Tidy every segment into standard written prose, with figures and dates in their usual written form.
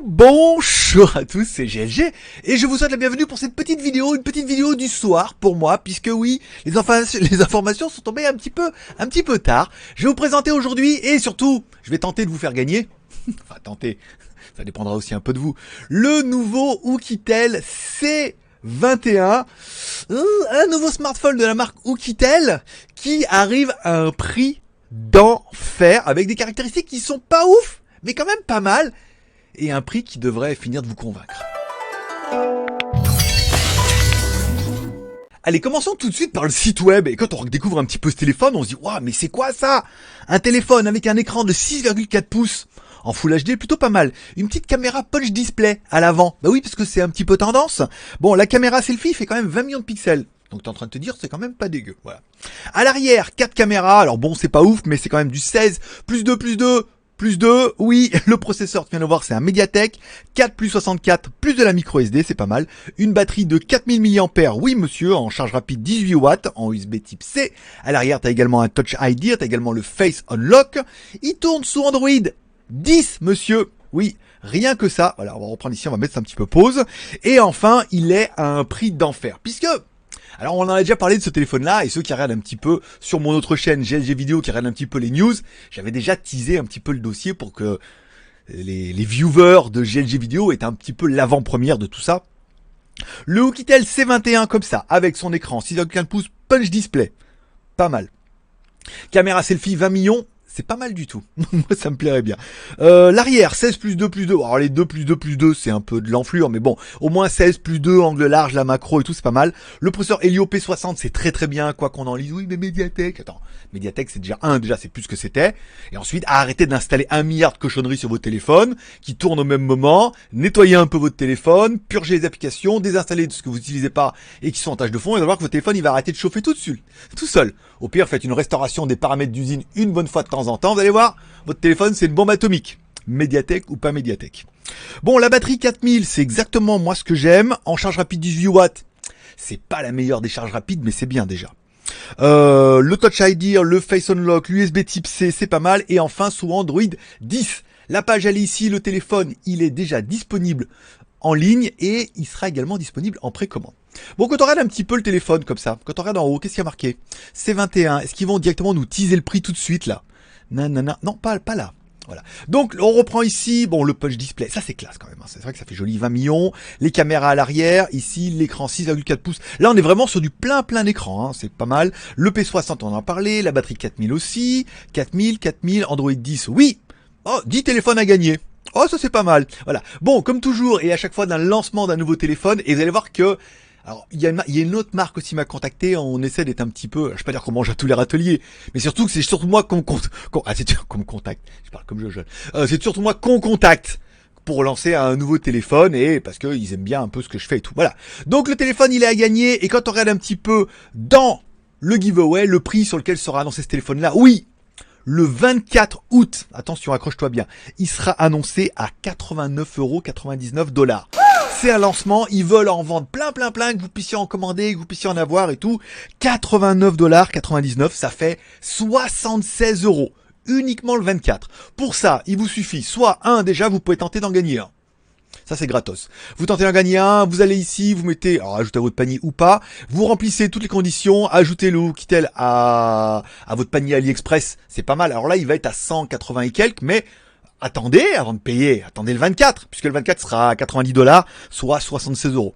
Bonjour à tous, c'est GLG et je vous souhaite la bienvenue pour cette petite vidéo, une petite vidéo du soir pour moi, puisque oui, les informations sont tombées un petit peu tard. Je vais vous présenter aujourd'hui et surtout, je vais tenter de vous faire gagner, enfin tenter, ça dépendra aussi un peu de vous, le nouveau Oukitel C21, un nouveau smartphone de la marque Oukitel qui arrive à un prix d'enfer avec des caractéristiques qui sont pas ouf, mais quand même pas mal. Et un prix qui devrait finir de vous convaincre. Allez, commençons tout de suite par le site web. Et quand on découvre un petit peu ce téléphone, on se dit « Waouh, mais c'est quoi ça ?» Un téléphone avec un écran de 6,4 pouces en Full HD, plutôt pas mal. Une petite caméra punch display à l'avant. Bah oui, parce que c'est un petit peu tendance. Bon, la caméra selfie fait quand même 20 millions de pixels. Donc t'es en train de te dire, c'est quand même pas dégueu. Voilà. À l'arrière, 4 caméras. Alors bon, c'est pas ouf, mais c'est quand même du 16, plus 2, plus 2, oui, le processeur, tu viens de le voir, c'est un Mediatek, 4 plus 64, plus de la micro SD, c'est pas mal. Une batterie de 4000 mAh, oui monsieur, en charge rapide 18 watts, en USB type C. À l'arrière, t'as également un Touch ID, t'as également le Face Unlock. Il tourne sous Android 10, monsieur. Oui, rien que ça. Voilà, on va reprendre ici, on va mettre ça un petit peu pause. Et enfin, il est à un prix d'enfer, puisque... Alors on en a déjà parlé de ce téléphone-là, et ceux qui regardent un petit peu sur mon autre chaîne GLG Vidéo, qui regardent un petit peu les news, j'avais déjà teasé un petit peu le dossier pour que les viewers de GLG Vidéo aient un petit peu l'avant-première de tout ça. Le Oukitel C21 comme ça, avec son écran 6,1 pouces punch display, pas mal. Caméra selfie 20 millions. C'est pas mal du tout. Moi, ça me plairait bien. L'arrière, 16 plus 2 plus 2. Alors, les 2 plus 2 plus 2, c'est un peu de l'enflure, mais bon, au moins 16 plus 2, angle large, la macro et tout, c'est pas mal. Le processeur Helio P60, c'est très très bien, quoi qu'on en lise. Oui, mais Mediatek. Attends, Mediatek, c'est déjà c'est plus ce que c'était. Et ensuite, arrêtez d'installer 1 milliard de cochonneries sur vos téléphones, qui tournent au même moment. Nettoyez un peu votre téléphone, purgez les applications, désinstallez de ce que vous n'utilisez pas et qui sont en tâche de fond, et vous allez voir que votre téléphone, il va arrêter de chauffer tout seul. Au pire, faites une restauration des paramètres d'usine une bonne fois de temps en temps. Vous allez voir, votre téléphone, c'est une bombe atomique. Mediatek ou pas Mediatek. Bon, la batterie 4000, c'est exactement moi ce que j'aime. En charge rapide 18 watts, c'est pas la meilleure des charges rapides, mais c'est bien déjà. Le Touch ID, le Face Unlock, l'USB type C, c'est pas mal. Et enfin, sous Android 10. La page, elle est ici, le téléphone, il est déjà disponible en ligne et il sera également disponible en précommande. Bon, quand on regarde un petit peu le téléphone comme ça, quand on regarde en haut, qu'est-ce qu'il y a marqué? C21, est-ce qu'ils vont directement nous teaser le prix tout de suite là? Non, pas là. Voilà. Donc, on reprend ici, bon, le punch display, ça c'est classe quand même, hein. C'est vrai que ça fait joli, 20 millions, les caméras à l'arrière, ici, l'écran 6,4 pouces. Là, on est vraiment sur du plein d'écran, hein. C'est pas mal. Le P60, on en a parlé, la batterie 4000 aussi, 4000, Android 10, oui. Oh, 10 téléphones à gagner. Oh, ça c'est pas mal. Voilà. Bon, comme toujours, et à chaque fois d'un lancement d'un nouveau téléphone, et vous allez voir que... Alors, il y a une autre marque aussi qui m'a contacté, on essaie d'être un petit peu, je vais pas dire qu'on mange à tous les râteliers, mais surtout que c'est surtout moi qu'on me contacte, je parle comme je jeune, c'est surtout moi qu'on contacte pour lancer un nouveau téléphone, et parce qu'ils aiment bien un peu ce que je fais et tout, voilà. Donc le téléphone il est à gagner, et quand on regarde un petit peu dans le giveaway, le prix sur lequel sera annoncé ce téléphone-là, oui, le 24 août, attention, accroche-toi bien, il sera annoncé à 89,99 €. C'est un lancement, ils veulent en vendre plein, que vous puissiez en commander, que vous puissiez en avoir et tout. 89,99 $, ça fait 76 €. Uniquement le 24. Pour ça, il vous suffit, soit déjà, vous pouvez tenter d'en gagner un. Ça, c'est gratos. Vous tentez d'en gagner un, vous allez ici, vous mettez, alors ajoutez à votre panier ou pas, vous remplissez toutes les conditions, ajoutez le Oukitel à votre panier AliExpress, c'est pas mal. Alors là, il va être à 180 et quelques, mais attendez, avant de payer, attendez le 24, puisque le 24 sera à 90 $, soit 76 €.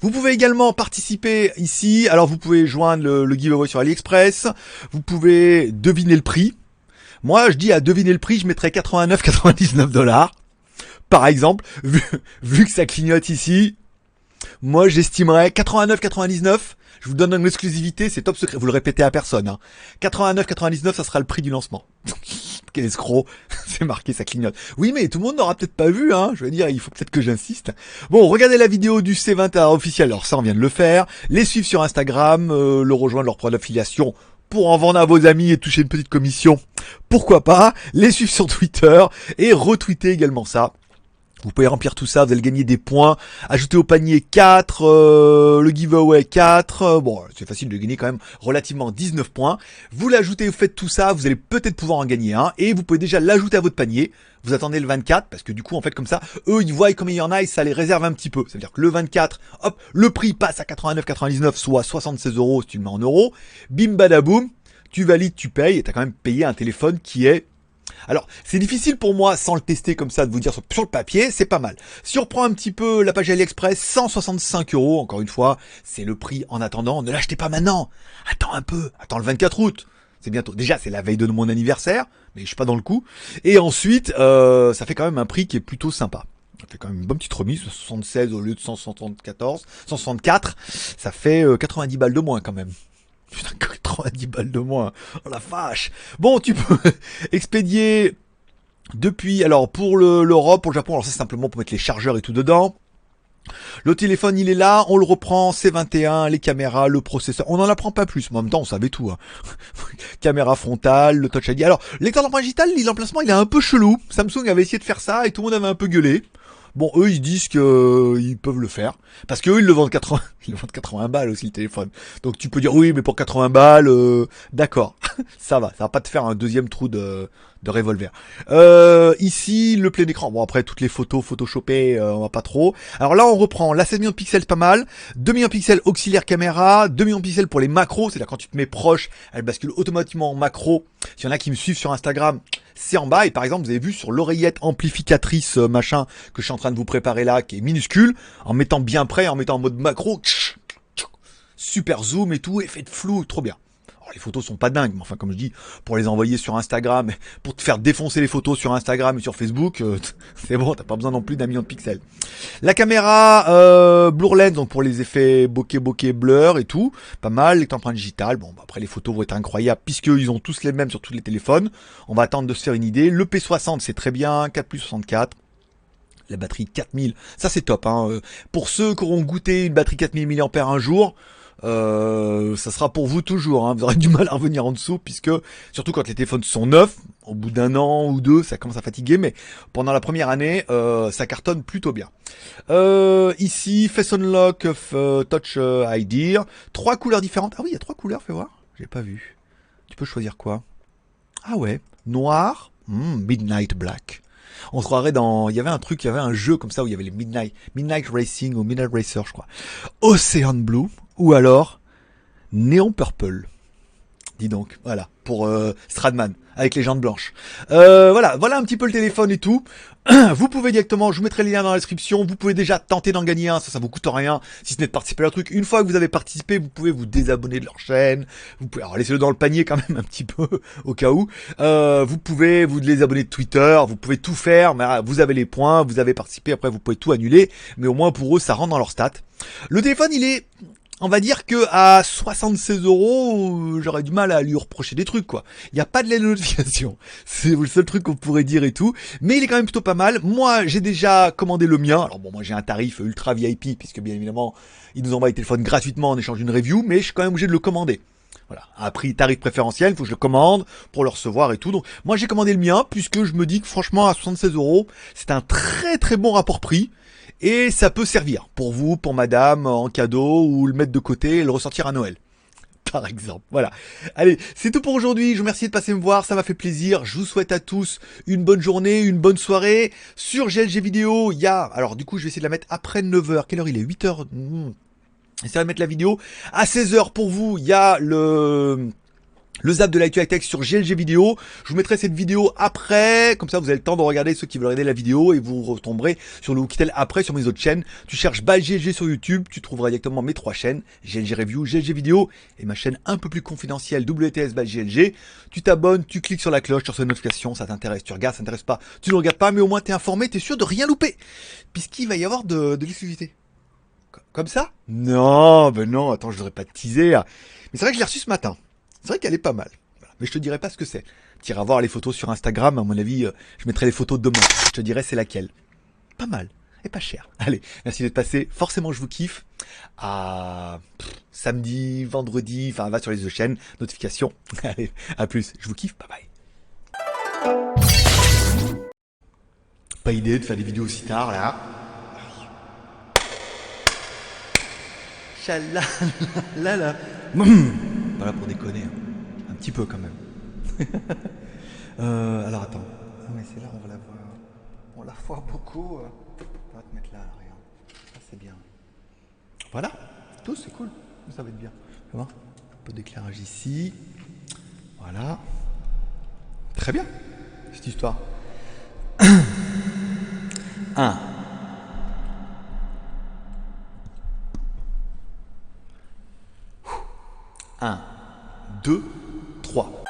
Vous pouvez également participer ici, alors vous pouvez joindre le giveaway sur AliExpress, vous pouvez deviner le prix. Moi, je dis à deviner le prix, je mettrais 89,99 $. Par exemple, vu que ça clignote ici, moi j'estimerais 89,99 €. Je vous donne une exclusivité, c'est top secret, vous le répétez à personne, hein. 89,99 €, ça sera le prix du lancement. Quel escroc, c'est marqué, ça clignote. Oui, mais tout le monde n'aura peut-être pas vu, hein. Je veux dire, il faut peut-être que j'insiste. Bon, regardez la vidéo du C21 officiel, alors ça on vient de le faire. Les suivre sur Instagram, le rejoindre leur produit d'affiliation pour en vendre à vos amis et toucher une petite commission. Pourquoi pas. Les suivre sur Twitter et retweeter également ça. Vous pouvez remplir tout ça, vous allez gagner des points, ajouter au panier 4, le giveaway 4, bon c'est facile de gagner quand même relativement 19 points. Vous l'ajoutez, vous faites tout ça, vous allez peut-être pouvoir en gagner un, et vous pouvez déjà l'ajouter à votre panier. Vous attendez le 24, parce que du coup en fait comme ça, eux ils voient combien il y en a et ça les réserve un petit peu. Ça veut dire que le 24, hop, le prix passe à 89,99, soit 76 € si tu le mets en euros. Bim badaboum, tu valides, tu payes, et t'as quand même payé un téléphone qui est... Alors, c'est difficile pour moi, sans le tester comme ça, de vous dire sur le papier, c'est pas mal. Si on reprend un petit peu la page AliExpress, 165 €, encore une fois, c'est le prix en attendant. Ne l'achetez pas maintenant. Attends un peu, attends le 24 août. C'est bientôt. Déjà, c'est la veille de mon anniversaire, mais je suis pas dans le coup. Et ensuite, ça fait quand même un prix qui est plutôt sympa. Ça fait quand même une bonne petite remise, 76 au lieu de 174, 164. Ça fait 90 balles de moins quand même. Putain, 90 balles de moins. Oh la vache. Bon, tu peux expédier depuis... Alors, pour l'Europe, pour le Japon, alors c'est simplement pour mettre les chargeurs et tout dedans. Le téléphone, il est là, on le reprend, C21, les caméras, le processeur. On n'en apprend pas plus, mais en même temps, on savait tout. Hein. Caméra frontale, le Touch ID. Alors, lecteur d'empreinte digitale, l'emplacement, il est un peu chelou. Samsung avait essayé de faire ça et tout le monde avait un peu gueulé. Bon, eux, ils disent que ils peuvent le faire. Parce qu'eux, ils le vendent 80, ils le vendent 80 balles aussi, le téléphone. Donc, tu peux dire, oui, mais pour 80 balles, d'accord. Ça va pas te faire un deuxième trou de revolver. Ici, le plein écran. Bon, après, toutes les photos photoshopées, on va pas trop. Alors là, on reprend la 16 millions de pixels, pas mal. 2 millions de pixels auxiliaire caméra. 2 millions de pixels pour les macros. C'est-à-dire quand tu te mets proche, elle bascule automatiquement en macro. S'il y en a qui me suivent sur Instagram, c'est en bas. Et par exemple, vous avez vu sur l'oreillette amplificatrice, machin, que je suis en train de vous préparer là, qui est minuscule, en mettant bien près, en mettant en mode macro, super zoom et tout, effet de flou, trop bien. Alors, les photos sont pas dingues, mais enfin, comme je dis, pour les envoyer sur Instagram, pour te faire défoncer les photos sur Instagram et sur Facebook, c'est bon, t'as pas besoin non plus d'1 million de pixels. La caméra Blur Lens, donc pour les effets bokeh, blur et tout, pas mal. Lecteur d'empreinte digitale, bon, bah, après les photos vont être incroyables, puisqu'ils ont tous les mêmes sur tous les téléphones. On va attendre de se faire une idée. Le P60, c'est très bien, 4 plus 64. La batterie 4000, ça c'est top. Hein. Pour ceux qui auront goûté une batterie 4000 mAh un jour, ça sera pour vous toujours. Hein. Vous aurez du mal à revenir en dessous, puisque surtout quand les téléphones sont neufs, au bout d'un an ou deux, ça commence à fatiguer, mais pendant la première année, ça cartonne plutôt bien. Ici, Face Unlock, Touch ID, 3 couleurs différentes. Ah oui, il y a 3 couleurs, fais voir. J'ai pas vu. Tu peux choisir quoi? Ah ouais, noir, Midnight Black. On se croirait dans... Il y avait un truc, il y avait un jeu comme ça où il y avait les Midnight Racing ou Midnight Racer, je crois. Ocean Blue ou alors Neon Purple. Dis donc, voilà, pour Stradman, avec les jantes blanches. Voilà un petit peu le téléphone et tout. Vous pouvez directement, je vous mettrai les liens dans la description, vous pouvez déjà tenter d'en gagner un, ça vous coûte rien, si ce n'est de participer à leur truc. Une fois que vous avez participé, vous pouvez vous désabonner de leur chaîne, vous pouvez, alors laissez-le dans le panier quand même un petit peu, au cas où. Vous pouvez vous désabonner de Twitter, vous pouvez tout faire, mais vous avez les points, vous avez participé, après vous pouvez tout annuler, mais au moins pour eux, ça rentre dans leur stats. Le téléphone, il est... On va dire que à 76 €, j'aurais du mal à lui reprocher des trucs, quoi. Il n'y a pas de les notifications. C'est le seul truc qu'on pourrait dire et tout. Mais il est quand même plutôt pas mal. Moi, j'ai déjà commandé le mien. Alors bon, moi j'ai un tarif ultra VIP, puisque bien évidemment, ils nous envoient les téléphones gratuitement en échange d'une review, mais je suis quand même obligé de le commander. Voilà, à un prix tarif préférentiel, il faut que je le commande pour le recevoir et tout. Donc moi j'ai commandé le mien, puisque je me dis que franchement à 76 €, c'est un très très bon rapport prix. Et ça peut servir pour vous, pour madame, en cadeau, ou le mettre de côté et le ressortir à Noël. Par exemple, voilà. Allez, c'est tout pour aujourd'hui. Je vous remercie de passer me voir, ça m'a fait plaisir. Je vous souhaite à tous une bonne journée, une bonne soirée. Sur GLG Vidéo, il y a... Alors du coup, je vais essayer de la mettre après 9h. Quelle heure il est? 8h. J'essaierai de mettre la vidéo. À 16h pour vous, il y a le zap de l'actu tech sur GLG Vidéo. Je vous mettrai cette vidéo après, comme ça vous avez le temps de regarder ceux qui veulent regarder la vidéo et vous retomberez sur le Wookitel après sur mes autres chaînes. Tu cherches by GLG sur YouTube, tu trouveras directement mes 3 chaînes, GLG Review, GLG Vidéo et ma chaîne un peu plus confidentielle WTS by GLG. Tu t'abonnes, tu cliques sur la cloche, tu reçois une notification, ça t'intéresse, tu regardes, ça t'intéresse pas, tu ne regardes pas, mais au moins t'es informé, t'es sûr de rien louper, puisqu'il va y avoir de l'exclusivité. Comme ça? Non, ben non, attends, je devrais pas te teaser. Mais c'est vrai que je l'ai reçu ce matin. C'est vrai qu'elle est pas mal. Voilà. Mais je te dirai pas ce que c'est. Tu iras voir les photos sur Instagram. À mon avis, je mettrai les photos demain. Je te dirai c'est laquelle. Pas mal. Et pas cher. Allez, merci d'être passé. Forcément, je vous kiffe. À samedi, vendredi. Enfin, va sur les deux chaînes. Notification. Allez, à plus. Je vous kiffe. Bye bye. pas idée de faire des vidéos aussi tard là. Chalala, là là. Voilà pour déconner, hein. Un petit peu quand même. Alors attends. Ah mais c'est là, on va la voir. On la voit beaucoup. On va te mettre là, regarde. Ça c'est bien. Voilà. Tout c'est cool. Ça va être bien. Tu vois, un peu d'éclairage ici. Voilà. Très bien. Cette histoire. 1. 1, 2, 3.